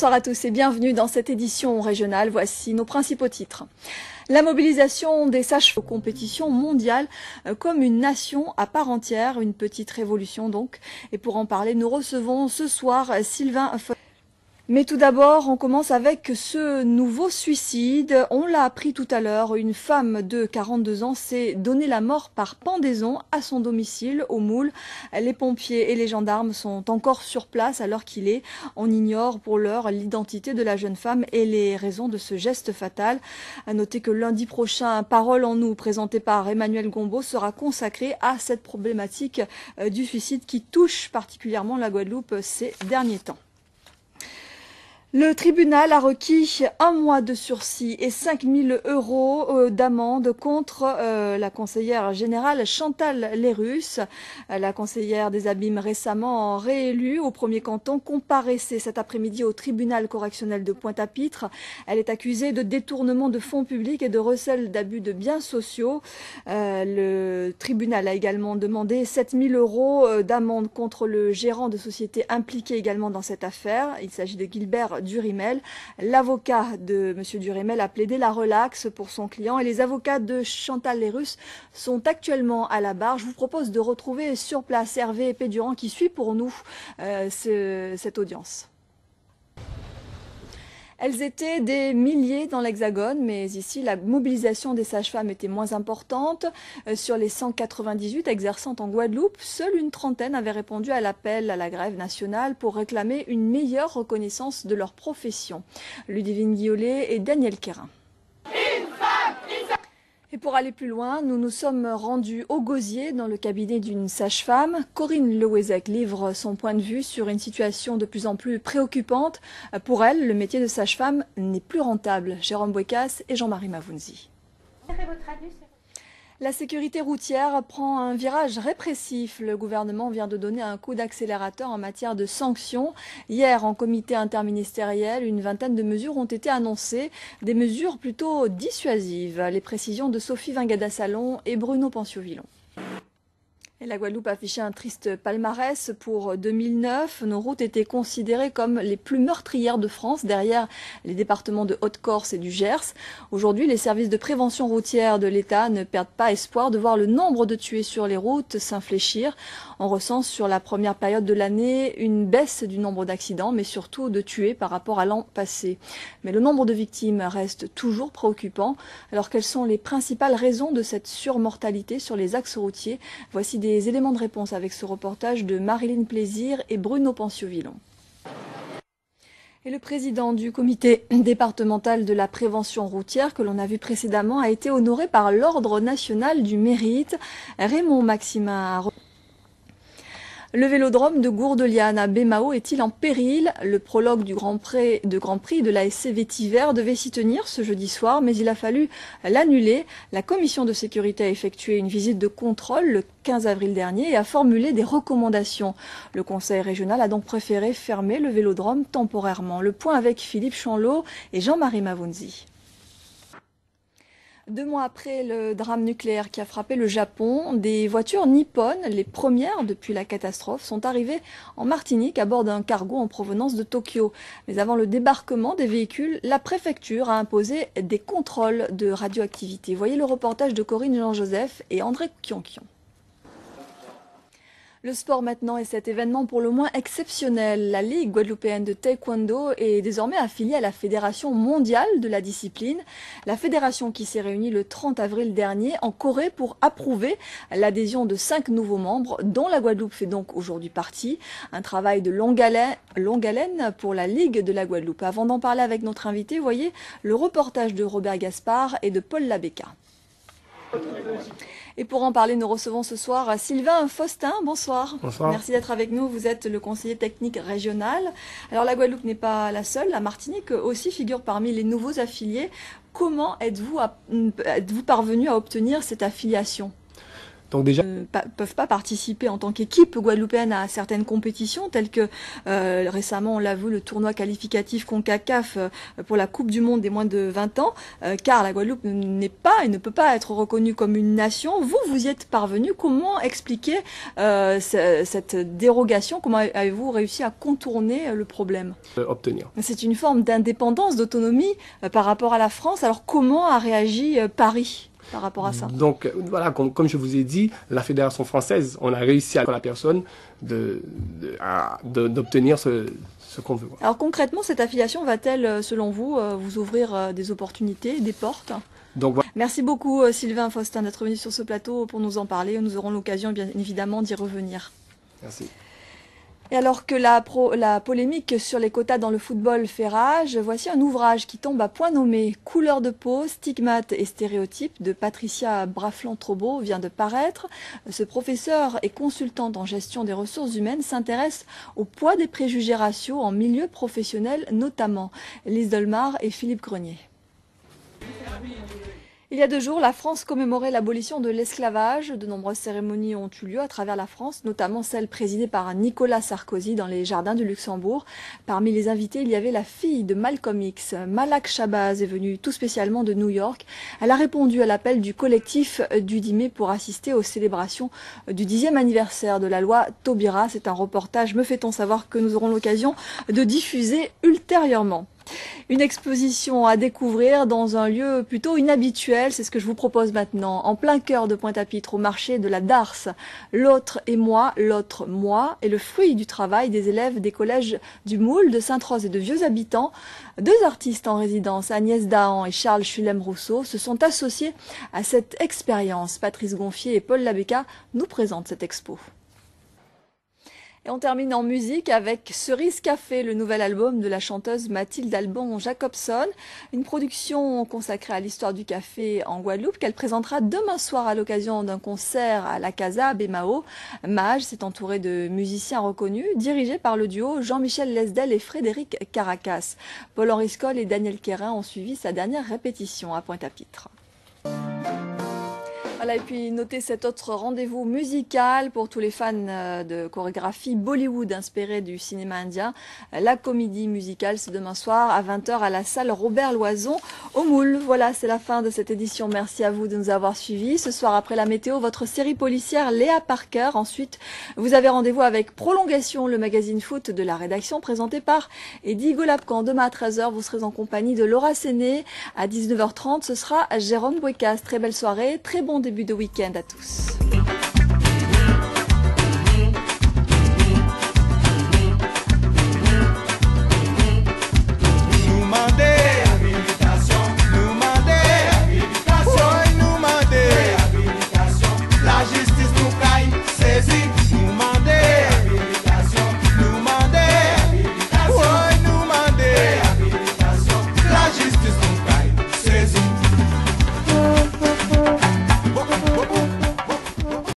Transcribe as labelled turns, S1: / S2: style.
S1: Bonsoir à tous et bienvenue dans cette édition régionale. Voici nos principaux titres. La mobilisation des sages-femmes aux compétitions mondiales comme une nation à part entière, une petite révolution donc. Et pour en parler, nous recevons ce soir Sylvain. Mais tout d'abord, on commence avec ce nouveau suicide. On l'a appris tout à l'heure, une femme de 42 ans s'est donné la mort par pendaison à son domicile au Moule. Les pompiers et les gendarmes sont encore sur place alors qu'il est. On ignore pour l'heure l'identité de la jeune femme et les raisons de ce geste fatal. À noter que lundi prochain, Parole en nous, présenté par Emmanuel Gombault, sera consacré à cette problématique du suicide qui touche particulièrement la Guadeloupe ces derniers temps. Le tribunal a requis 1 mois de sursis et 5 000 € d'amende contre la conseillère générale Chantal Lérus. La conseillère des Abîmes récemment réélue au premier canton comparaissait cet après-midi au tribunal correctionnel de Pointe-à-Pitre. Elle est accusée de détournement de fonds publics et de recel d'abus de biens sociaux. Le tribunal a également demandé 7 000 € d'amende contre le gérant de société impliqué également dans cette affaire. Il s'agit de Gilbert Durimel. L'avocat de M. Durimel a plaidé la relaxe pour son client et les avocats de Chantal Lérus sont actuellement à la barre. Je vous propose de retrouver sur place Hervé Pédurand qui suit pour nous cette audience. Elles étaient des milliers dans l'Hexagone, mais ici, la mobilisation des sages-femmes était moins importante. Sur les 198 exerçant en Guadeloupe, seule une trentaine avait répondu à l'appel à la grève nationale pour réclamer une meilleure reconnaissance de leur profession. Ludivine Guillolet et Daniel Quérin. Et pour aller plus loin, nous nous sommes rendus au Gosier, dans le cabinet d'une sage-femme. Corinne Lewezek livre son point de vue sur une situation de plus en plus préoccupante. Pour elle, le métier de sage-femme n'est plus rentable. Jérôme Bouécasse et Jean-Marie Mavounzi. La sécurité routière prend un virage répressif. Le gouvernement vient de donner un coup d'accélérateur en matière de sanctions. Hier, en comité interministériel, une vingtaine de mesures ont été annoncées, des mesures plutôt dissuasives. Les précisions de Sophie Vingada-Salon et Bruno Panciovillon. Et la Guadeloupe affichait un triste palmarès pour 2009. Nos routes étaient considérées comme les plus meurtrières de France, derrière les départements de Haute-Corse et du Gers. Aujourd'hui, les services de prévention routière de l'État ne perdent pas espoir de voir le nombre de tués sur les routes s'infléchir. On recense sur la première période de l'année une baisse du nombre d'accidents, mais surtout de tués par rapport à l'an passé. Mais le nombre de victimes reste toujours préoccupant. Alors, quelles sont les principales raisons de cette surmortalité sur les axes routiers? Voici des éléments de réponse avec ce reportage de Marilyn Plaisir et Bruno Panciovillon. Et le président du comité départemental de la prévention routière que l'on a vu précédemment a été honoré par l'Ordre national du mérite. Raymond Maximin. Le vélodrome de Gourdeliane à Bémao est-il en péril? Le prologue du Grand Prix de la SC Vétiver devait s'y tenir ce jeudi soir, mais il a fallu l'annuler. La commission de sécurité a effectué une visite de contrôle le 15 avril dernier et a formulé des recommandations. Le conseil régional a donc préféré fermer le vélodrome temporairement. Le point avec Philippe Chanlot et Jean-Marie Mavounzi. 2 mois après le drame nucléaire qui a frappé le Japon, des voitures nippones, les premières depuis la catastrophe, sont arrivées en Martinique à bord d'un cargo en provenance de Tokyo. Mais avant le débarquement des véhicules, la préfecture a imposé des contrôles de radioactivité. Voyez le reportage de Corinne Jean-Joseph et André Kionkion. Le sport maintenant est cet événement pour le moins exceptionnel. La Ligue guadeloupéenne de taekwondo est désormais affiliée à la Fédération mondiale de la discipline. La fédération qui s'est réunie le 30 avril dernier en Corée pour approuver l'adhésion de 5 nouveaux membres, dont la Guadeloupe fait donc aujourd'hui partie. Un travail de longue haleine pour la Ligue de la Guadeloupe. Avant d'en parler avec notre invité, voyez le reportage de Robert Gaspard et de Paul Labéca. Et pour en parler, nous recevons ce soir Sylvain Faustin. Bonsoir.
S2: Bonsoir.
S1: Merci d'être avec nous. Vous êtes le conseiller technique régional. Alors la Guadeloupe n'est pas la seule. La Martinique aussi figure parmi les nouveaux affiliés. Comment êtes-vous parvenu à obtenir cette affiliation?
S2: Donc déjà,
S1: peuvent pas participer en tant qu'équipe guadeloupéenne à certaines compétitions telles que récemment on l'a vu le tournoi qualificatif CONCACAF pour la Coupe du Monde des moins de 20 ans, car la Guadeloupe n'est pas et ne peut pas être reconnue comme une nation. Vous y êtes parvenu. Comment expliquer cette dérogation? Comment avez-vous réussi à contourner le problème?
S2: obtenir.
S1: C'est une forme d'indépendance, d'autonomie par rapport à la France. Alors comment a réagi Paris par rapport à ça?
S2: Donc voilà, comme je vous ai dit, la Fédération française, on a réussi à la personne d'obtenir ce qu'on veut.
S1: Alors concrètement, cette affiliation va-t-elle, selon vous, vous ouvrir des opportunités, des portes?
S2: Donc, voilà.
S1: Merci beaucoup Sylvain Faustin d'être venu sur ce plateau pour nous en parler. Nous aurons l'occasion bien évidemment d'y revenir.
S2: Merci.
S1: Et alors que la polémique sur les quotas dans le football fait rage, voici un ouvrage qui tombe à point nommé « Couleur de peau, stigmates et stéréotypes » de Patricia Brafland-Trobo vient de paraître. Ce professeur et consultante en gestion des ressources humaines s'intéresse au poids des préjugés raciaux en milieu professionnel notamment. Lise Dolmar et Philippe Grenier. Il y a 2 jours, la France commémorait l'abolition de l'esclavage. De nombreuses cérémonies ont eu lieu à travers la France, notamment celle présidée par Nicolas Sarkozy dans les jardins du Luxembourg. Parmi les invités, il y avait la fille de Malcolm X. Malak Shabazz est venue tout spécialement de New York. Elle a répondu à l'appel du collectif du 10 mai pour assister aux célébrations du 10e anniversaire de la loi Taubira. C'est un reportage, me fait-on savoir, que nous aurons l'occasion de diffuser ultérieurement. Une exposition à découvrir dans un lieu plutôt inhabituel, c'est ce que je vous propose maintenant, en plein cœur de Pointe-à-Pitre, au marché de la Darse. L'autre et moi, l'autre moi, est le fruit du travail des élèves des collèges du Moule, de Sainte-Rose et de Vieux Habitants. 2 artistes en résidence, Agnès Dahan et Charles Chulem-Rousseau, se sont associés à cette expérience. Patrice Gonfier et Paul Labéca nous présentent cette expo. Et on termine en musique avec Cerise Café, le nouvel album de la chanteuse Mathilde Albon-Jacobson. Une production consacrée à l'histoire du café en Guadeloupe qu'elle présentera demain soir à l'occasion d'un concert à la Casa Bémao. Mage s'est entouré de musiciens reconnus, dirigés par le duo Jean-Michel Lesdel et Frédéric Caracas. Paul-Henri Scoll et Daniel Quérin ont suivi sa dernière répétition à Pointe-à-Pitre. Voilà, et puis notez cet autre rendez-vous musical pour tous les fans de chorégraphie Bollywood inspirée du cinéma indien. La comédie musicale, c'est demain soir à 20 h à la salle Robert Loison au Moule. Voilà, c'est la fin de cette édition. Merci à vous de nous avoir suivis. Ce soir, après la météo, votre série policière Léa Parker. Ensuite, vous avez rendez-vous avec Prolongation, le magazine foot de la rédaction présenté par Eddy Golapcan. Demain à 13 h, vous serez en compagnie de Laura Séné. À 19 h 30, ce sera Jérôme Bouécas. Très belle soirée, très bon début de week-end à tous.